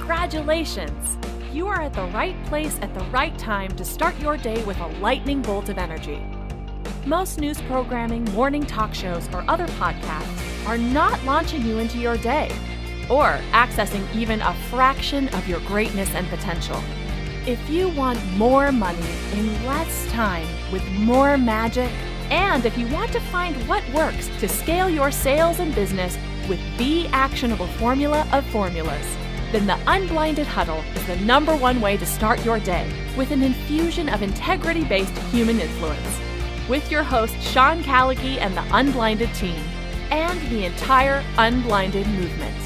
Congratulations! You are at the right place at the right time to start your day with a lightning bolt of energy. Most news programming, morning talk shows, or other podcasts are not launching you into your day or accessing even a fraction of your greatness and potential. If you want more money in less time with more magic, and if you want to find what works to scale your sales and business with the actionable formula of formulas, then the Unblinded Huddle is the #1 way to start your day with an infusion of integrity-based human influence. With your host, Sean Callagy, and the Unblinded team, and the entire Unblinded movement.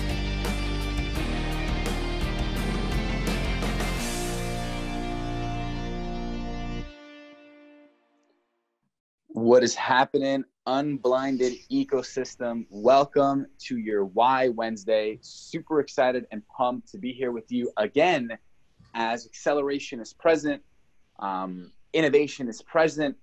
What is happening, Unblinded ecosystem? Welcome to your Why Wednesday. Super excited and pumped to be here with you again as acceleration is present, innovation is present,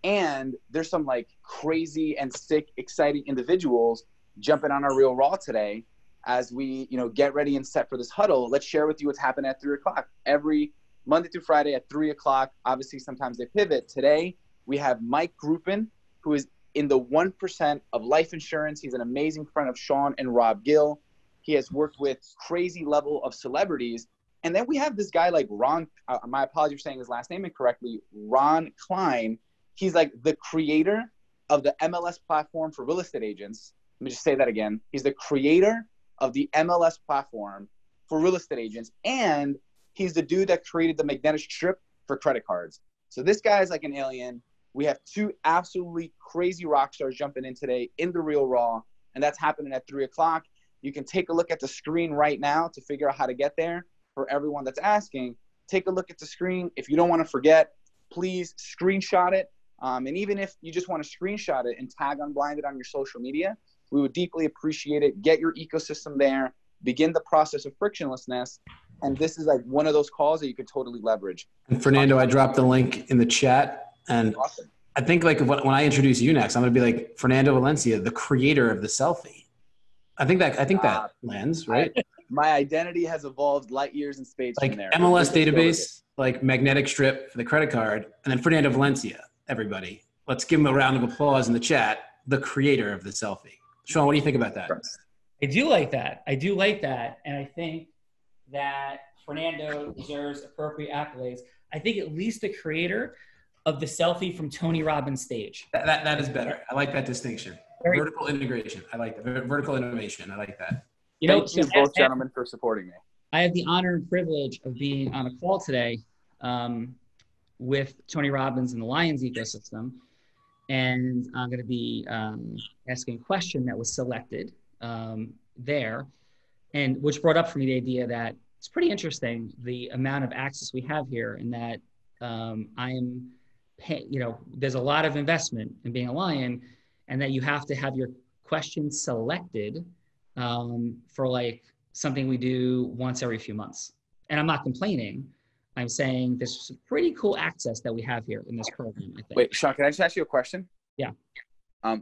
and there's some like crazy and sick, exciting individuals jumping on our Real Raw today as we, get ready and set for this huddle. Let's share with you what's happening at 3 o'clock. Every Monday through Friday at 3 o'clock. Obviously, sometimes they pivot. Today, we have Mike Gruppen, who is in the 1% of life insurance. He's an amazing friend of Sean and Rob Gill. He has worked with crazy level of celebrities. And then we have this guy like Ron, my apologies for saying his last name incorrectly, Ron Klein. He's like the creator of the MLS platform for real estate agents. Let me just say that again. He's the creator of the MLS platform for real estate agents. And he's the dude that created the magnetic strip for credit cards. So this guy is like an alien. We have two absolutely crazy rock stars jumping in today in the Real Raw, and that's happening at 3 o'clock. You can take a look at the screen right now to figure out how to get there. For everyone that's asking, take a look at the screen. If you don't want to forget, please screenshot it. And even if you just want to screenshot it and tag Unblinded on your social media, we would deeply appreciate it. Get your ecosystem there. Begin the process of frictionlessness. And this is like one of those calls that you could totally leverage. And Fernando, I dropped the link in the chat. And awesome. I think like when I introduce you next, I'm going to be like Fernando Valencia, the creator of the selfie. I think that lands, right? My identity has evolved light years and spades like from there. MLS database, like magnetic strip for the credit card, and then Fernando Valencia, everybody. Let's give him a round of applause in the chat, the creator of the selfie. Sean, what do you think about that? I do like that. And I think that Fernando deserves appropriate accolades. I think at least the creator of the selfie from Tony Robbins' stage. That is better. I like that distinction. Vertical integration. I like that. Vertical innovation. I like that. Thank you both gentlemen for supporting me. I have the honor and privilege of being on a call today with Tony Robbins and the Lions ecosystem. And I'm going to be asking a question that was selected there, and which brought up for me the idea that it's pretty interesting, the amount of access we have here, and that there's a lot of investment in being a Lion, and that you have to have your questions selected for like something we do once every few months. And I'm not complaining. I'm saying there's some pretty cool access that we have here in this program, I think. Wait, Sean, can I just ask you a question? Yeah.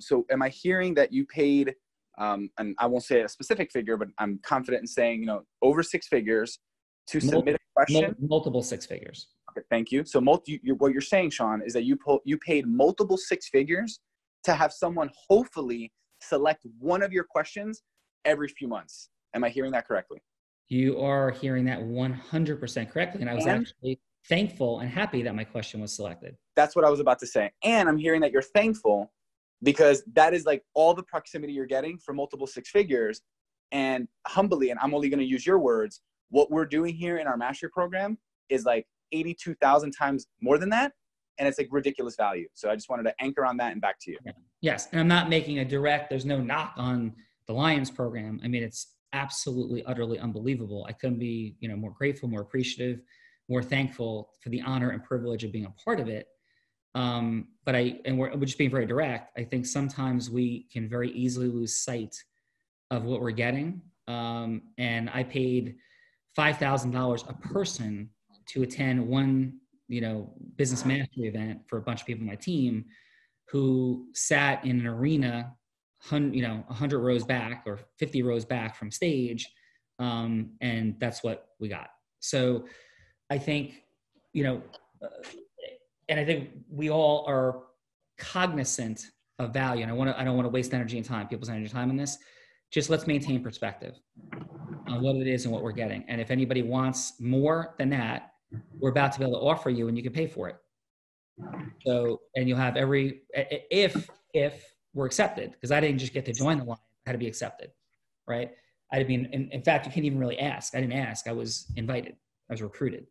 So am I hearing that you paid, and I won't say a specific figure, but I'm confident in saying, over 6 figures to submit a question? Multiple 6 figures. Okay, thank you. So what you're saying, Sean, is that you paid multiple 6 figures to have someone hopefully select one of your questions every few months. Am I hearing that correctly? You are hearing that 100% correctly. And I was actually thankful and happy that my question was selected. That's what I was about to say. And I'm hearing that you're thankful because that is like all the proximity you're getting for multiple 6 figures. And humbly, and I'm only going to use your words, what we're doing here in our mastery program is like 82,000 times more than that. And it's like ridiculous value. So I just wanted to anchor on that and back to you. Yes. And I'm not making there's no knock on the Lions program. I mean, it's absolutely, utterly unbelievable. I couldn't be, more grateful, more appreciative, more thankful for the honor and privilege of being a part of it. We're just being very direct. I think sometimes we can very easily lose sight of what we're getting. And I paid $5,000 a person to attend one, business mastery event for a bunch of people on my team who sat in an arena 100 rows back or 50 rows back from stage And that's what we got. So I think, and I think we all are cognizant of value. And I don't want to waste energy and time, people's energy and time on this. Just let's maintain perspective on what it is and what we're getting. And if anybody wants more than that, we're about to be able to offer you and you can pay for it. So, and you'll have if we're accepted, because I didn't just get to join the line, I had to be accepted, right? In fact, you can't even really ask. I didn't ask, I was invited, I was recruited.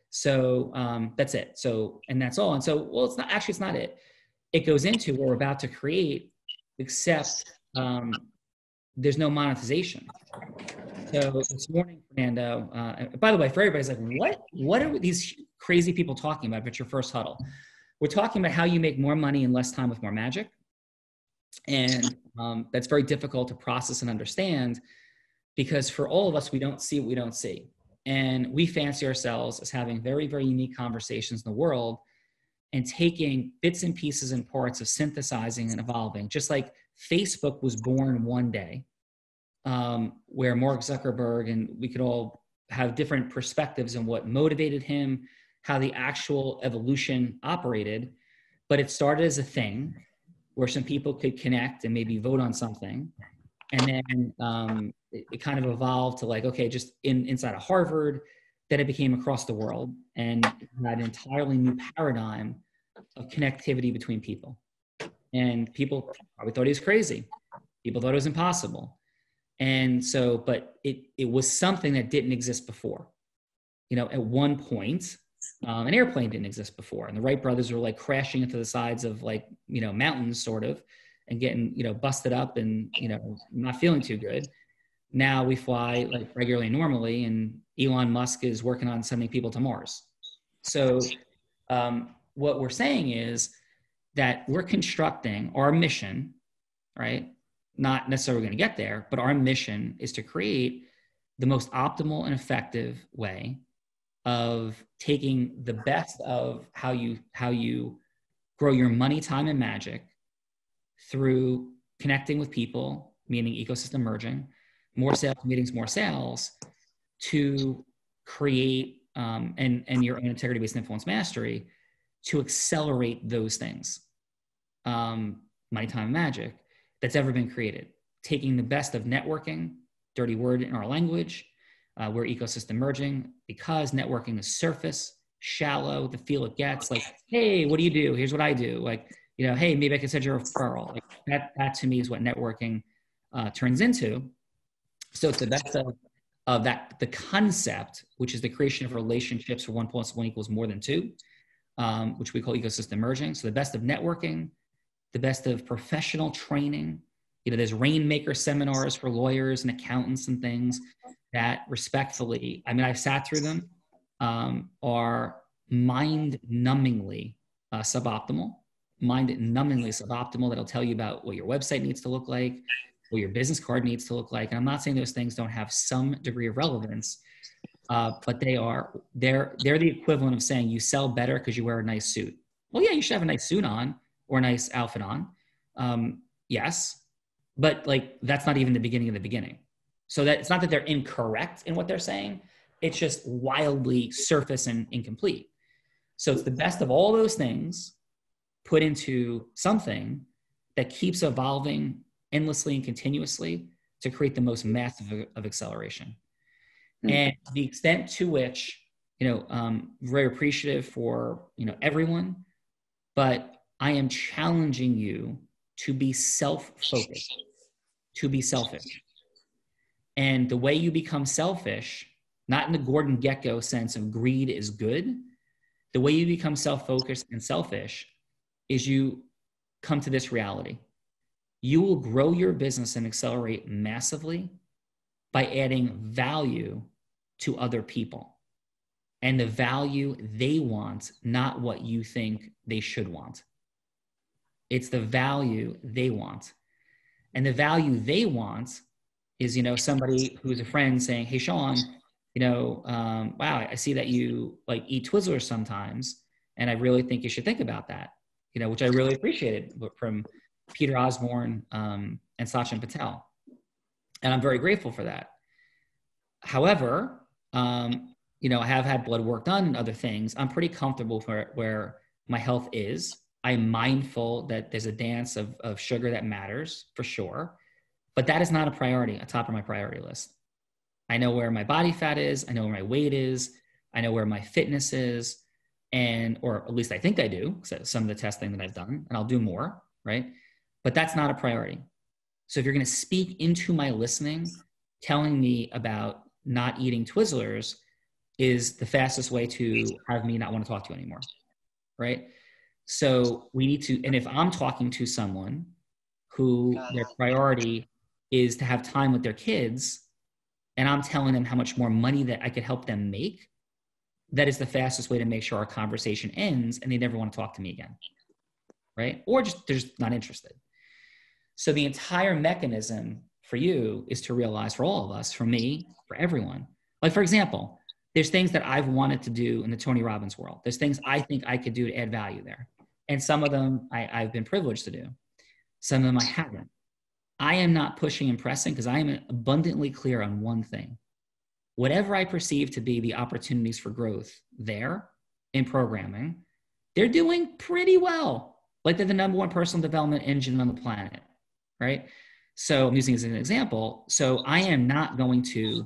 So that's it. So, and that's all. And so, well, it's not it. It goes into what we're about to create, except there's no monetization. So this morning, Fernando, by the way, for everybody's like, what are these crazy people talking about at your first huddle? We're talking about how you make more money in less time with more magic. And that's very difficult to process and understand, because for all of us, we don't see what we don't see. And we fancy ourselves as having very, very unique conversations in the world and taking bits and pieces and parts of synthesizing and evolving, just like Facebook was born one day, where Mark Zuckerberg, and we could all have different perspectives on what motivated him, how the actual evolution operated. But it started as a thing where some people could connect and maybe vote on something. And then it kind of evolved to like, okay, just inside of Harvard. Then it became across the world and had an entirely new paradigm of connectivity between people. And people probably thought he was crazy. People thought it was impossible. And so, but it was something that didn't exist before. At one point, an airplane didn't exist before. And the Wright brothers were like crashing into the sides of like, mountains sort of, and getting, busted up and, not feeling too good. Now we fly like regularly, normally, and Elon Musk is working on sending people to Mars. So what we're saying is that we're constructing our mission, right? Not necessarily going to get there, but our mission is to create the most optimal and effective way of taking the best of how you grow your money, time, and magic through connecting with people, meaning ecosystem merging, more sales meetings, more sales, to create and your own integrity-based influence mastery to accelerate those things, money, time, and magic, that's ever been created. Taking the best of networking, dirty word in our language, we're ecosystem merging, because networking is surface, shallow, the feel it gets, like, hey, what do you do? Here's what I do. Like, hey, maybe I can send you a referral. Like that to me is what networking turns into. So it's the best of that, the concept, which is the creation of relationships where 1 + 1 = more than 2, which we call ecosystem merging. So the best of networking, the best of professional training. There's rainmaker seminars for lawyers and accountants and things that respectfully, I've sat through them, are mind-numbingly suboptimal. That'll tell you about what your website needs to look like, what your business card needs to look like. And I'm not saying those things don't have some degree of relevance, but they're the equivalent of saying you sell better because you wear a nice suit. Well, yeah, you should have a nice suit on or a nice outfit on. Yes, but like that's not even the beginning of the beginning. So that it's not that they're incorrect in what they're saying. It's just wildly surface and incomplete. So it's the best of all those things put into something that keeps evolving endlessly and continuously to create the most massive of acceleration. And the extent to which, very appreciative for, everyone, but I am challenging you to be self-focused, to be selfish. And the way you become selfish, not in the Gordon Gekko sense of greed is good, the way you become self-focused and selfish is you come to this reality. You will grow your business and accelerate massively by adding value to other people and the value they want, not what you think they should want. It's the value they want. And the value they want is, somebody who's a friend saying, hey, Sean, wow, I see that you like eat Twizzlers sometimes. And I really think you should think about that, which I really appreciated from Peter Osborne and Sachin Patel. And I'm very grateful for that. However, you know, I have had blood work done and other things. I'm pretty comfortable where my health is. I'm mindful that there's a dance of sugar that matters for sure, but that is not a priority, on top of my priority list. I know where my body fat is. I know where my weight is. I know where my fitness is. Or at least I think I do, some of the testing that I've done, and I'll do more, right? But that's not a priority. So if you're going to speak into my listening, telling me about not eating Twizzlers is the fastest way to have me not want to talk to you anymore, right? So we need to, and if I'm talking to someone who their priority is to have time with their kids, and I'm telling them how much more money that I could help them make, that is the fastest way to make sure our conversation ends and they never want to talk to me again, right? Or just they're just not interested. So the entire mechanism for you is to realize, for all of us, for me, for everyone, like for example, there's things that I've wanted to do in the Tony Robbins world. There's things I think I could do to add value there. And some of them I've been privileged to do. Some of them I haven't. I am not pushing and pressing because I am abundantly clear on one thing. Whatever I perceive to be the opportunities for growth there in programming, they're doing pretty well. Like they're the #1 personal development engine on the planet, right? So I'm using this as an example. So I am not going to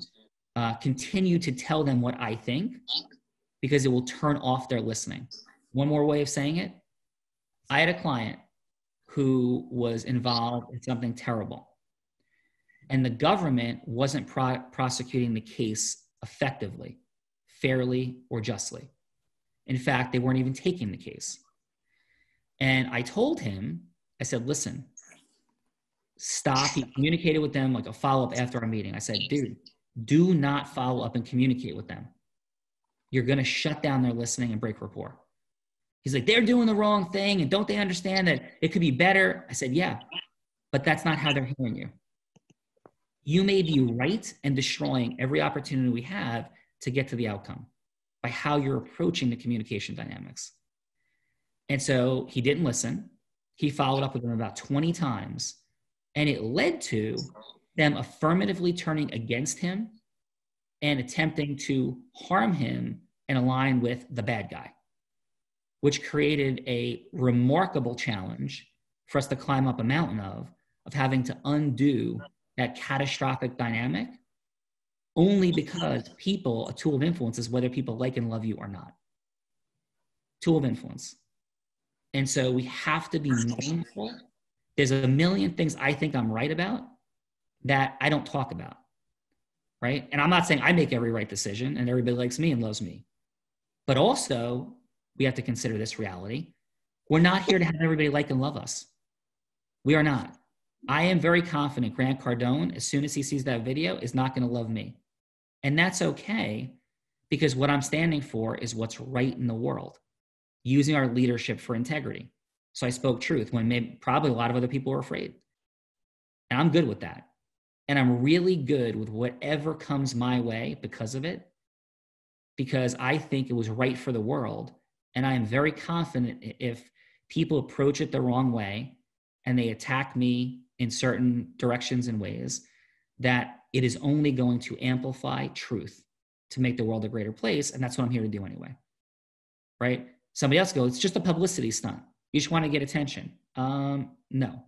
continue to tell them what I think because it will turn off their listening. One more way of saying it, I had a client who was involved in something terrible. And the government wasn't prosecuting the case effectively, fairly, or justly. In fact, they weren't even taking the case. And I told him, I said, listen, stop. He communicated with them like a follow-up after our meeting. I said, dude, do not follow up and communicate with them. You're going to shut down their listening and break rapport. He's like, they're doing the wrong thing. And don't they understand that it could be better? I said, yeah, but that's not how they're hearing you. You may be right and destroying every opportunity we have to get to the outcome by how you're approaching the communication dynamics. And so he didn't listen. He followed up with them about 20 times, and it led to them affirmatively turning against him and attempting to harm him and align with the bad guy, which created a remarkable challenge for us to climb up a mountain of having to undo that catastrophic dynamic only because people, a tool of influence is whether people like and love you or not. Tool of influence. And so we have to be mindful. There's a million things I think I'm right about that I don't talk about, right? And I'm not saying I make every right decision and everybody likes me and loves me. But also, we have to consider this reality. We're not here to have everybody like and love us. We are not. I am very confident Grant Cardone, as soon as he sees that video, is not going to love me. And that's okay, because what I'm standing for is what's right in the world, using our leadership for integrity. So I spoke truth when probably a lot of other people were afraid. And I'm good with that. And I'm really good with whatever comes my way because of it, because I think it was right for the world. And I am very confident if people approach it the wrong way and they attack me in certain directions and ways, that it is only going to amplify truth to make the world a greater place. And that's what I'm here to do anyway, right? Somebody else goes, it's just a publicity stunt. You just want to get attention. No.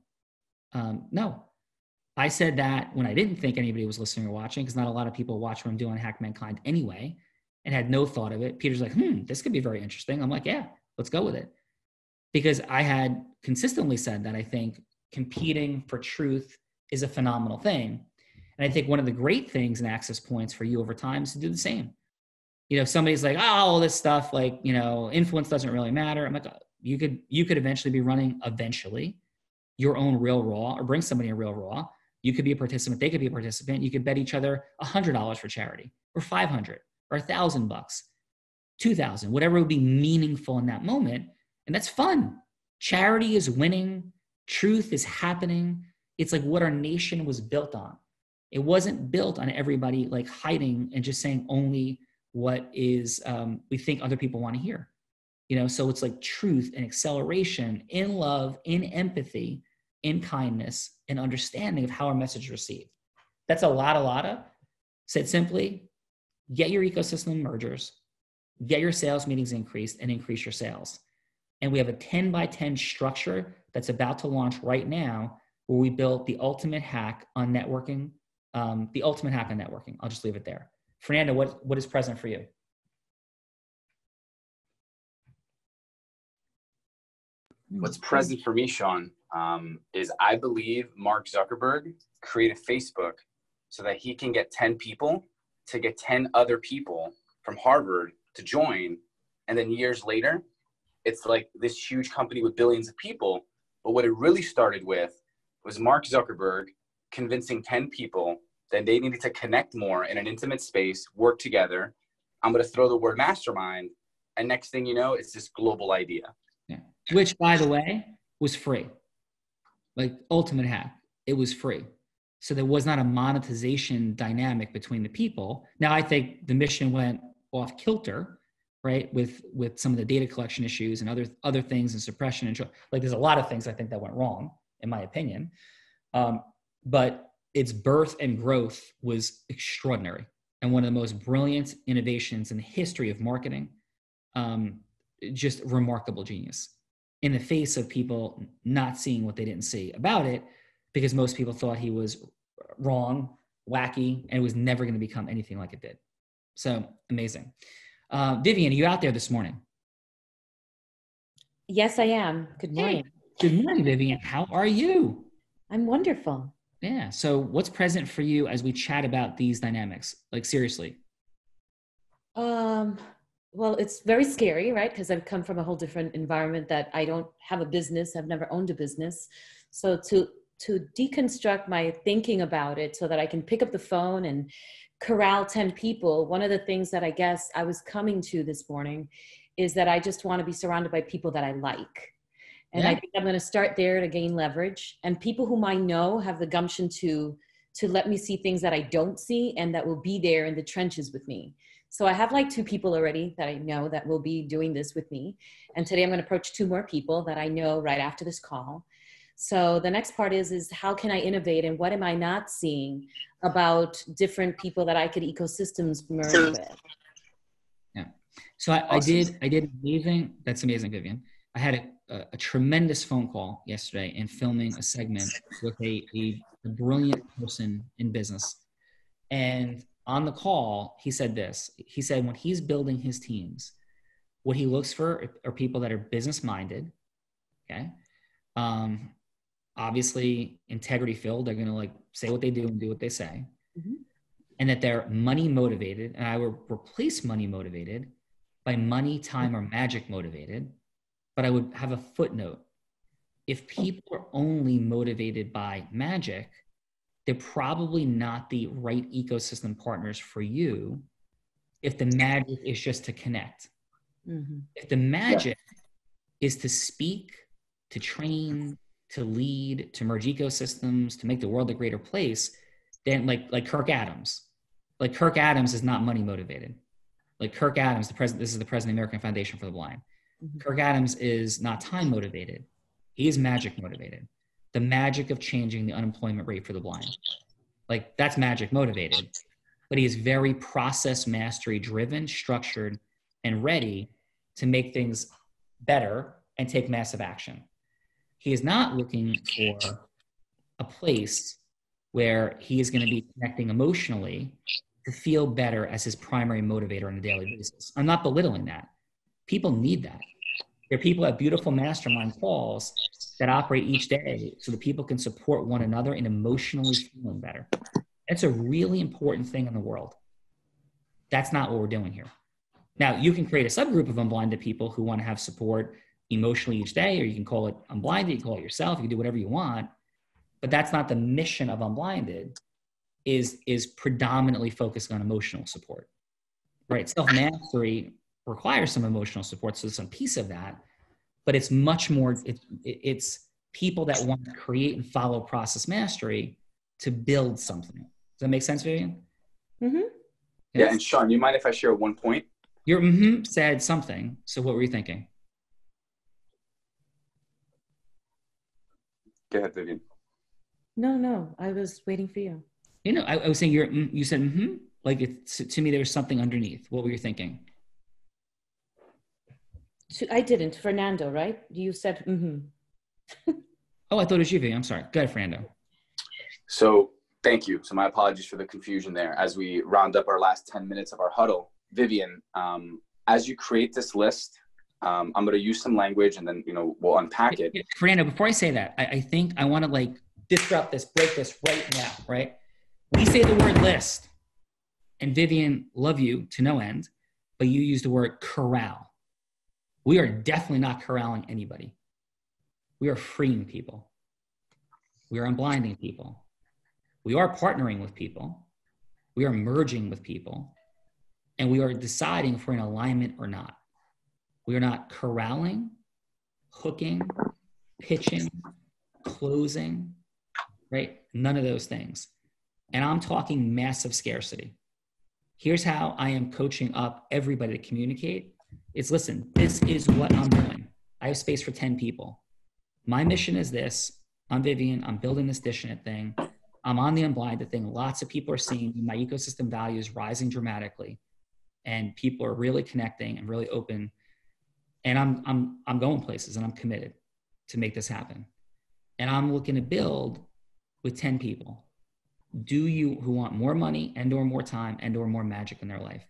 I said that when I didn't think anybody was listening or watching, because not a lot of people watch what I'm doing on Hack Mankind anyway, and had no thought of it. Peter's like, this could be very interesting. I'm like, yeah, let's go with it. Because I had consistently said that I think competing for truth is a phenomenal thing. And I think one of the great things and access points for you over time is to do the same. You know, somebody's like, oh, all this stuff, like, you know, influence doesn't really matter. I'm like, you could eventually be running your own Real Raw, or bring somebody a Real Raw. You could be a participant. They could be a participant. You could bet each other $100 for charity, or $500, or $1,000, $2,000, whatever would be meaningful in that moment. And that's fun. Charity is winning. Truth is happening. It's like what our nation was built on. It wasn't built on everybody like hiding and just saying only what is we think other people want to hear. You know, so it's like truth and acceleration in love, in empathy, in kindness, and understanding of how our message is received. That's a lot. Said simply, get your ecosystem mergers, get your sales meetings increased, and increase your sales. And we have a 10 by 10 structure that's about to launch right now, where we built the ultimate hack on networking. I'll just leave it there. Fernando, what is present for you? What's present for me, Sean, is I believe Mark Zuckerberg created Facebook so that he can get 10 people to get 10 other people from Harvard to join. And then years later, it's like this huge company with billions of people. But what it really started with was Mark Zuckerberg convincing 10 people that they needed to connect more in an intimate space, work together. I'm going to throw the word mastermind. And next thing you know, it's this global idea. Yeah. Which, by the way, was free. Like ultimate hack, it was free. So there was not a monetization dynamic between the people. Now, I think the mission went off kilter, right? With some of the data collection issues and other things and suppression. And like there's a lot of things I think that went wrong, in my opinion. But its birth and growth was extraordinary and one of the most brilliant innovations in the history of marketing. Just remarkable genius in the face of people not seeing what they didn't see about it, because most people thought he was wrong, wacky, and it was never going to become anything like it did. So amazing. Vivian, are you out there this morning? Yes, I am. Good morning. Hey. Good morning, Vivian. How are you? I'm wonderful. Yeah. So what's present for you as we chat about these dynamics? Like seriously. Well, it's very scary, right? Because I've come from a whole different environment that I don't have a business. I've never owned a business. So to deconstruct my thinking about it so that I can pick up the phone and corral 10 people, one of the things that I guess I was coming to this morning is that I just want to be surrounded by people that I like. And I think I'm going to start there to gain leverage. And people whom I know have the gumption to let me see things that I don't see and that will be there in the trenches with me. So I have like 2 people already that I know that will be doing this with me. And today I'm going to approach 2 more people that I know right after this call. So the next part is how can I innovate and what am I not seeing about different people that I could ecosystems merge with? Yeah. So I did amazing. That's amazing, Vivian. I had a tremendous phone call yesterday in filming a segment with a brilliant person in business. And on the call, he said this. He said when he's building his teams, what he looks for are people that are business-minded, okay? Obviously, integrity-filled. They're going to like say what they do and do what they say. Mm-hmm. And that they're money-motivated. And I would replace money-motivated by money, time, or magic motivated. But I would have a footnote. If people are only motivated by magic, they're probably not the right ecosystem partners for you if the magic is just to connect. Mm-hmm. If the magic is to speak, to train, to lead, to merge ecosystems, to make the world a greater place, then like Kirk Adams. Like Kirk Adams is not money motivated. Like Kirk Adams, this is the president of the American Foundation for the Blind. Mm-hmm. Kirk Adams is not time motivated. He is magic motivated. The magic of changing the unemployment rate for the blind. Like that's magic motivated, but he is very process mastery driven, structured, and ready to make things better and take massive action. He is not looking for a place where he is going to be connecting emotionally to feel better as his primary motivator on a daily basis. I'm not belittling that. People need that. There are people at beautiful mastermind calls that operate each day so that people can support one another in emotionally feeling better. That's a really important thing in the world. That's not what we're doing here. Now, you can create a subgroup of unblinded people who want to have support emotionally each day, or you can call it unblinded, you can call it yourself, you can do whatever you want, but that's not the mission of Unblinded, is predominantly focused on emotional support, right? Self-mastery requires some emotional support, so some piece of that, but it's much more, it's people that want to create and follow process mastery to build something. Does that make sense, Vivian? Mm-hmm. Yeah, and Sean, you mind if I share one point? Your said something, so what were you thinking? Go ahead, Vivian. No, I was waiting for you. You know, I was saying you said Like to me, there was something underneath. What were you thinking? I didn't. Fernando, right? You said, Oh, I thought it was you, Vivian. I'm sorry. Go ahead, Fernando. So thank you. So my apologies for the confusion there. As we round up our last 10 minutes of our huddle, Vivian, as you create this list, I'm going to use some language and then, we'll unpack it. Fernando, before I say that, I think I want to like disrupt this, break this right now, right? We say the word list, and Vivian, love you to no end, but you use the word corral. We are definitely not corralling anybody. We are freeing people. We are unblinding people. We are partnering with people. We are merging with people. And we are deciding if we're in alignment or not. We are not corralling, hooking, pitching, closing, right? None of those things. And I'm talking massive scarcity. Here's how I am coaching up everybody to communicate. It's listen, this is what I'm doing. I have space for 10 people. My mission is this. I'm Vivian. I'm building this Dishnet thing. I'm on the Unblinded thing. Lots of people are seeing my ecosystem values rising dramatically. And people are really connecting and really open. And I'm going places and I'm committed to make this happen. And I'm looking to build with 10 people. Do you who want more money and or more time and or more magic in their life?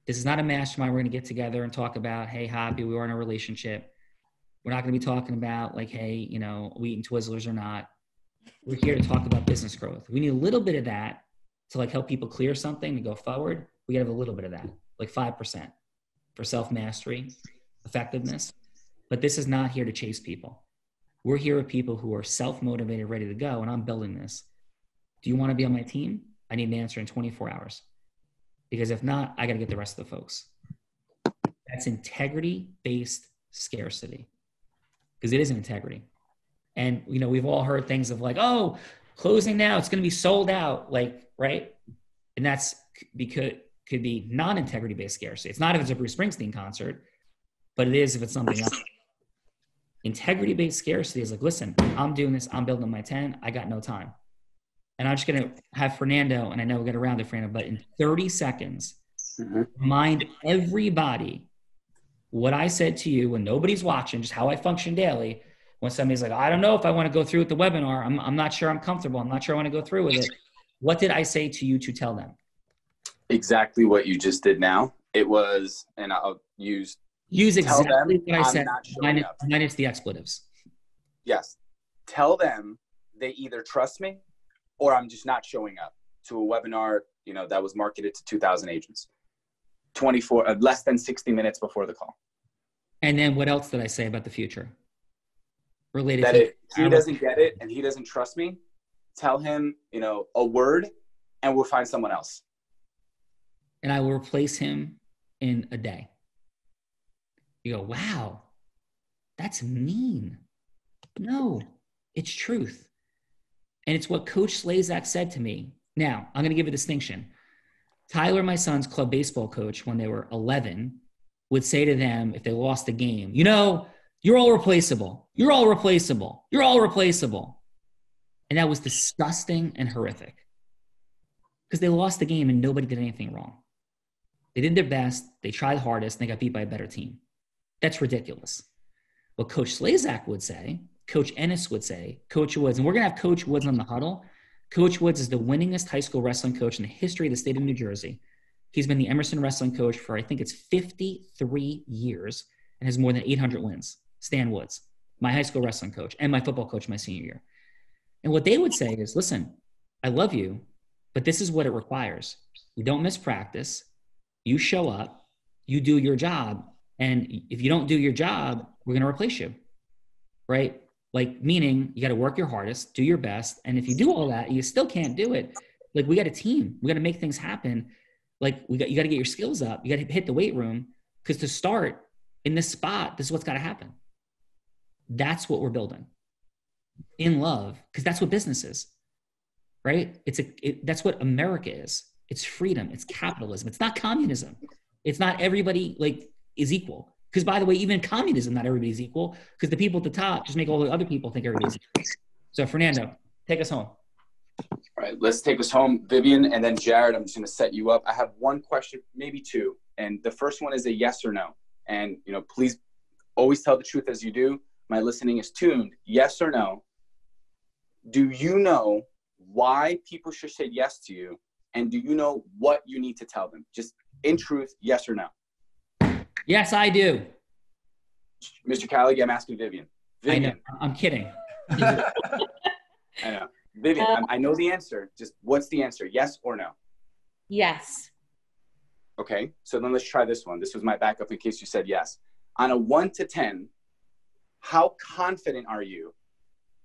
This is not a mastermind. We're going to get together and talk about, hey, happy we are in a relationship. We're not going to be talking about like, hey, we eating Twizzlers or not. We're here to talk about business growth. We need a little bit of that to like help people clear something to go forward. We got to have a little bit of that, like 5% for self-mastery, effectiveness. But this is not here to chase people. We're here with people who are self-motivated, ready to go. And I'm building this. Do you want to be on my team? I need an answer in 24 hours. Because if not, I got to get the rest of the folks. That's integrity-based scarcity. Because it is an integrity. And, we've all heard things of like, oh, closing now, it's going to be sold out, like, right? And that's because could be non-integrity-based scarcity. It's not if it's a Bruce Springsteen concert, but it is if it's something else. Integrity-based scarcity is like, listen, I'm doing this. I'm building my 10. I got no time. And I'm just going to have Fernando, and I know we'll get around to Fernando, but in 30 seconds, remind everybody what I said to you when nobody's watching, just how I function daily. When somebody's like, I don't know if I want to go through with the webinar. I'm not sure I'm comfortable. I'm not sure I want to go through with it. What did I say to you to tell them? Exactly what you just did now. It was, and I'll use exactly what I said, minus the expletives. Yes. Tell them they either trust me or I'm just not showing up to a webinar, that was marketed to 2,000 agents, less than 60 minutes before the call. And then what else did I say about the future? Related that to if he doesn't get it and he doesn't trust me, tell him, a word and we'll find someone else. And I will replace him in a day. You go, wow, that's mean. No, it's truth. And it's what Coach Slazak said to me. Now, I'm going to give a distinction. Tyler, my son's club baseball coach, when they were 11, would say to them if they lost a game, you're all replaceable. You're all replaceable. You're all replaceable. And that was disgusting and horrific because they lost the game and nobody did anything wrong. They did their best. They tried hardest and they got beat by a better team. That's ridiculous. What Coach Slazak would say, Coach Ennis would say, Coach Woods, and we're going to have Coach Woods on the huddle. Coach Woods is the winningest high school wrestling coach in the history of the state of New Jersey. He's been the Emerson wrestling coach for, I think it's 53 years and has more than 800 wins. Stan Woods, my high school wrestling coach and my football coach my senior year. And what they would say is, listen, I love you, but this is what it requires. You don't miss practice. You show up, you do your job. And if you don't do your job, we're going to replace you, right? Like, meaning you got to work your hardest, do your best. And if you do all that, you still can't do it. Like, we got a team. We got to make things happen. Like, you got to get your skills up. You got to hit the weight room, because to start in this spot, this is what's got to happen. That's what we're building in love, because that's what business is, right? That's what America is. It's freedom. It's capitalism. It's not communism. It's not everybody is equal. Because, by the way, even in communism, not everybody's equal, because the people at the top just make all the other people think everybody's equal. So, Fernando, take us home. All right, let's take us home. Vivian and then Jared, I'm just going to set you up. I have one question, maybe two. And the first one is a yes or no. And, please always tell the truth as you do. My listening is tuned. Yes or no. Do you know why people should say yes to you? And do you know what you need to tell them? Just in truth, yes or no. Yes, I do. Mr. Callagy, I'm asking Vivian. Vivian. I know. I'm kidding. I know. Vivian, I know the answer. Just what's the answer? Yes or no? Yes. Okay, so then let's try this one. This was my backup in case you said yes. On a 1 to 10, how confident are you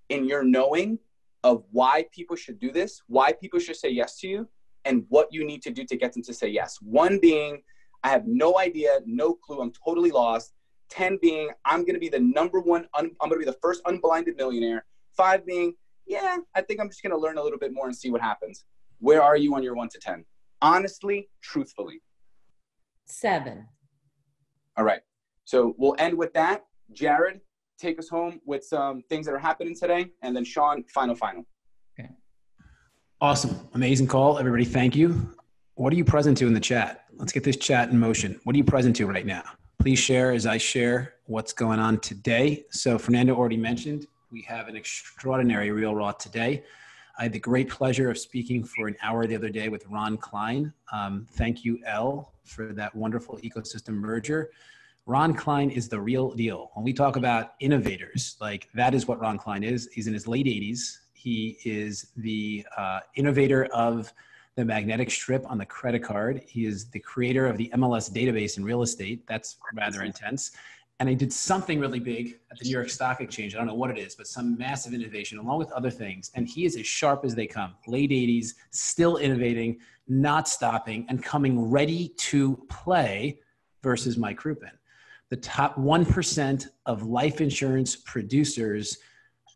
in your knowing of why people should do this, why people should say yes to you, and what you need to do to get them to say yes? 1 being, I have no idea, no clue, I'm totally lost. 10 being, I'm going to be the number one, I'm going to be the first unblinded millionaire. 5 being, yeah, I think I'm just going to learn a little bit more and see what happens. Where are you on your 1 to 10? Honestly, truthfully. 7. All right. So we'll end with that. Jared, take us home with some things that are happening today. And then Sean, final. Okay. Awesome. Amazing call. Everybody, thank you. What are you present to in the chat? Let's get this chat in motion. What are you present to right now? Please share as I share what's going on today. So Fernando already mentioned, we have an extraordinary Real Raw today. I had the great pleasure of speaking for an hour the other day with Ron Klein. Thank you, Elle, for that wonderful ecosystem merger. Ron Klein is the real deal. When we talk about innovators, like that is what Ron Klein is. He's in his late 80s. He is the innovator of the magnetic strip on the credit card. He is the creator of the MLS database in real estate. That's rather intense. And he did something really big at the New York Stock Exchange. I don't know what it is, but some massive innovation along with other things. And he is as sharp as they come. Late 80s, still innovating, not stopping, and coming ready to play versus Mike Crouppen. The top 1% of life insurance producers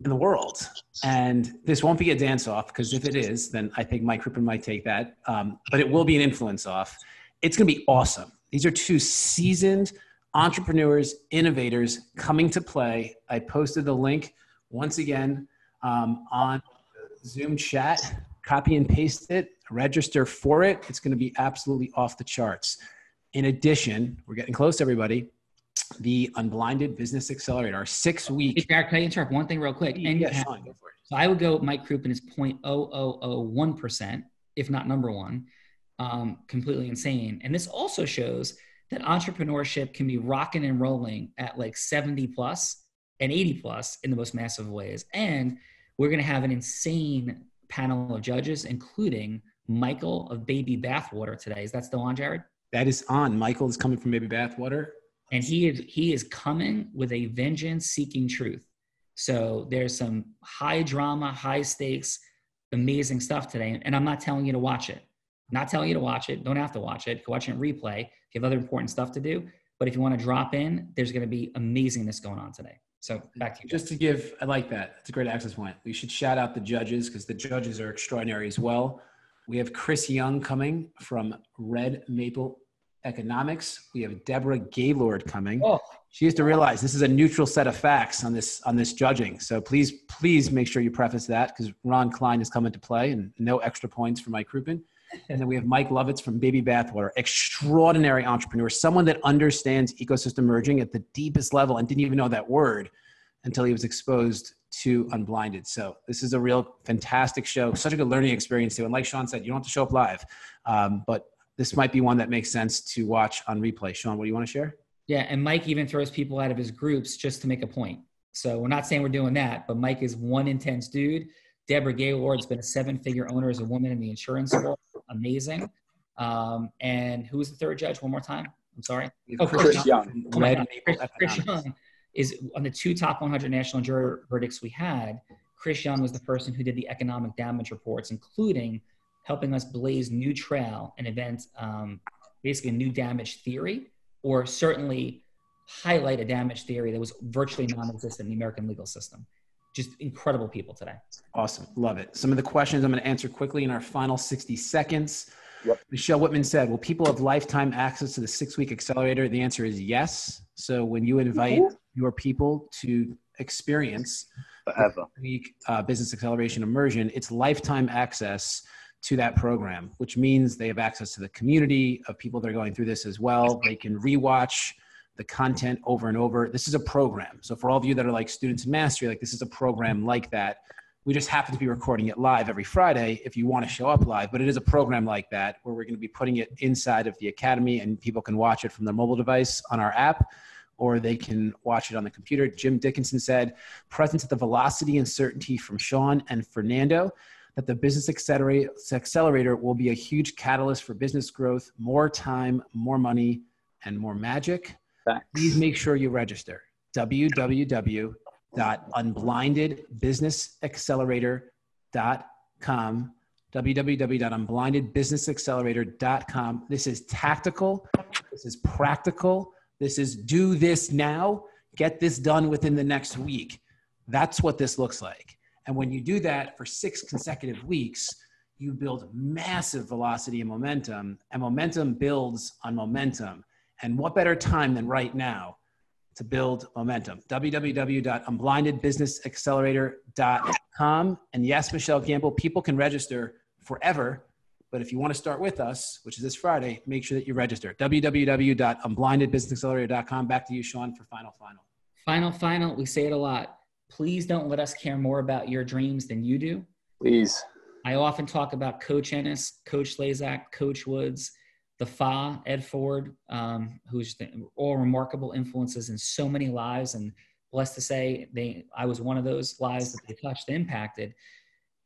in the world. And this won't be a dance off, because if it is, then I think Mike Crouppen might take that. But it will be an influence off. It's going to be awesome. These are 2 seasoned entrepreneurs, innovators coming to play. I posted the link once again on Zoom chat. Copy and paste it, register for it. It's going to be absolutely off the charts. In addition, we're getting close, everybody. The Unblinded Business Accelerator, our 6-week. Hey, Jared, can I interrupt one thing real quick? And yeah, Sean, go for it. So I would go, Mike Crouppen is 0.0001%, if not number one. Completely insane. And this also shows that entrepreneurship can be rocking and rolling at like 70 plus and 80 plus in the most massive ways. And we're going to have an insane panel of judges, including Michael of Baby Bathwater today. Is that still on, Jared? That is on. Michael is coming from Baby Bathwater. And he is coming with a vengeance seeking truth. So there's some high drama, high stakes, amazing stuff today. And I'm not telling you to watch it. Not telling you to watch it. Don't have to watch it. Go watch it in replay if you have other important stuff to do. But if you want to drop in, there's going to be amazingness going on today. So back to you. Just to give, I like that. It's a great access point. We should shout out the judges, because the judges are extraordinary as well. We have Chris Young coming from Red Maple Economics. We have Deborah Gaylord coming. Oh. She has to realize this is a neutral set of facts on this judging. So please make sure you preface that, because Ron Klein is coming to play, and no extra points for Mike Crouppen. And then we have Mike Lovitz from Baby Bathwater, extraordinary entrepreneur, someone that understands ecosystem merging at the deepest level and didn't even know that word until he was exposed to Unblinded. So this is a real fantastic show, such a good learning experience too. And like Sean said, you don't have to show up live, but this might be one that makes sense to watch on replay. Sean, what do you want to share? Yeah, and Mike even throws people out of his groups just to make a point. So we're not saying we're doing that, but Mike is one intense dude. Deborah Gaylord's been a 7-figure owner as a woman in the insurance world. Amazing. And who was the third judge? One more time. I'm sorry. Chris Young. Oh my God. Chris Young is on the 2 top 100 national jury verdicts we had. Chris Young was the person who did the economic damage reports, including helping us blaze new trail and invent basically a new damage theory, or certainly highlight a damage theory that was virtually non-existent in the American legal system. Just incredible people today. Awesome. Love it. Some of the questions I'm going to answer quickly in our final 60 seconds. Yep. Michelle Whitman said, will people have lifetime access to the 6-week accelerator? The answer is yes. So when you invite your people to experience Forever. Week Business Acceleration Immersion, it's lifetime access to that program, which means they have access to the community of people that are going through this as well. They can rewatch the content over and over. This is a program. So for all of you that are like students in mastery, like this is a program like that. We just happen to be recording it live every Friday if you want to show up live, but it is a program like that where we're going to be putting it inside of the academy and people can watch it from their mobile device on our app, or they can watch it on the computer. Jim Dickinson said, presence at the velocity and certainty from Sean and Fernando, that the Business Accelerator will be a huge catalyst for business growth, more time, more money, and more magic. Thanks. Please make sure you register. www.unblindedbusinessaccelerator.com. www.unblindedbusinessaccelerator.com. This is tactical. This is practical. This is do this now. Get this done within the next week. That's what this looks like. And when you do that for 6 consecutive weeks, you build massive velocity and momentum builds on momentum. And what better time than right now to build momentum? www.unblindedbusinessaccelerator.com. And yes, Michelle Gamble, people can register forever. But if you want to start with us, which is this Friday, make sure that you register. www.unblindedbusinessaccelerator.com. Back to you, Sean, for final. Final. We say it a lot. Please don't let us care more about your dreams than you do. Please. I often talk about Coach Ennis, Coach Slazak, Coach Woods, the FA, Ed Ford, who's all remarkable influences in so many lives. And blessed to say, I was one of those lives that they touched, impacted.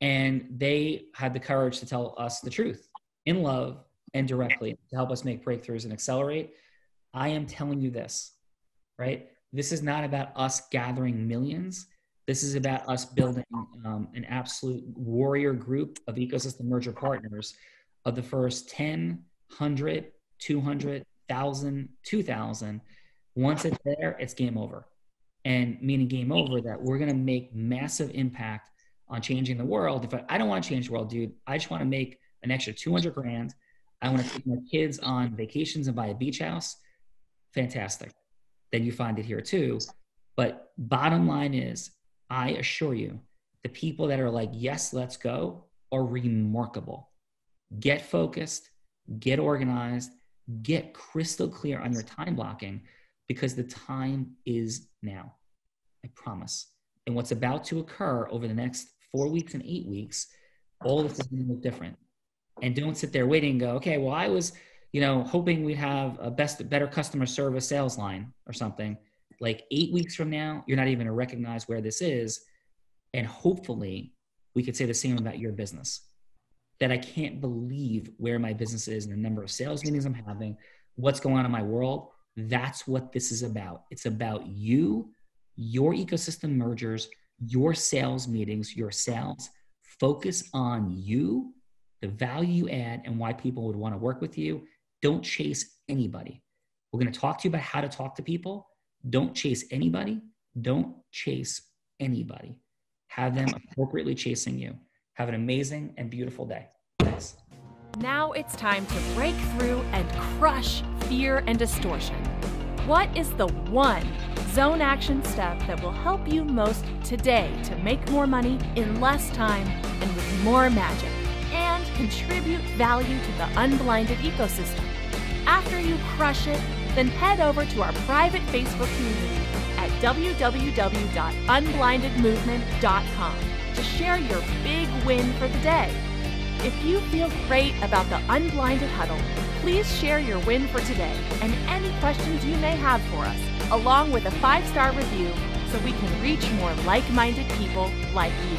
And they had the courage to tell us the truth in love and directly to help us make breakthroughs and accelerate. I am telling you this, right? This is not about us gathering millions. This is about us building an absolute warrior group of ecosystem merger partners of the first 10, 100, 200, 1,000, 2,000. Once it's there, it's game over. And meaning game over, that we're going to make massive impact on changing the world. If I don't want to change the world, dude, I just want to make an extra 200 grand. I want to take my kids on vacations and buy a beach house. Fantastic. Then you find it here too. But bottom line is, I assure you, the people that are like, yes, let's go, are remarkable. Get focused, get organized, get crystal clear on your time blocking, because the time is now. I promise. And what's about to occur over the next 4 weeks and 8 weeks, all of this is going to look different. And don't sit there waiting and go, okay, well, I was, hoping we'd have a better customer service sales line or something. Like 8 weeks from now, you're not even going to recognize where this is. And hopefully we could say the same about your business, that I can't believe where my business is and the number of sales meetings I'm having, what's going on in my world. That's what this is about. It's about you, your ecosystem mergers, your sales meetings, your sales. Focus on you, the value you add, and why people would want to work with you. Don't chase anybody. We're going to talk to you about how to talk to people. Don't chase anybody. Don't chase anybody. Have them appropriately chasing you. Have an amazing and beautiful day. Thanks. Now it's time to break through and crush fear and distortion. What is the one zone action step that will help you most today to make more money in less time and with more magic, and contribute value to the unblinded ecosystem? After you crush it, then head over to our private Facebook community at www.unblindedmovement.com to share your big win for the day. If you feel great about the Unblinded Huddle, please share your win for today and any questions you may have for us, along with a 5-star review so we can reach more like-minded people like you.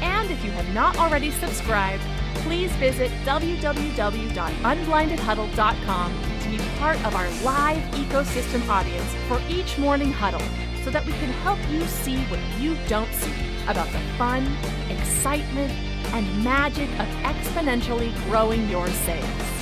And if you have not already subscribed, please visit www.unblindedhuddle.com to be part of our live ecosystem audience for each morning huddle, so that we can help you see what you don't see about the fun, excitement, and magic of exponentially growing your sales.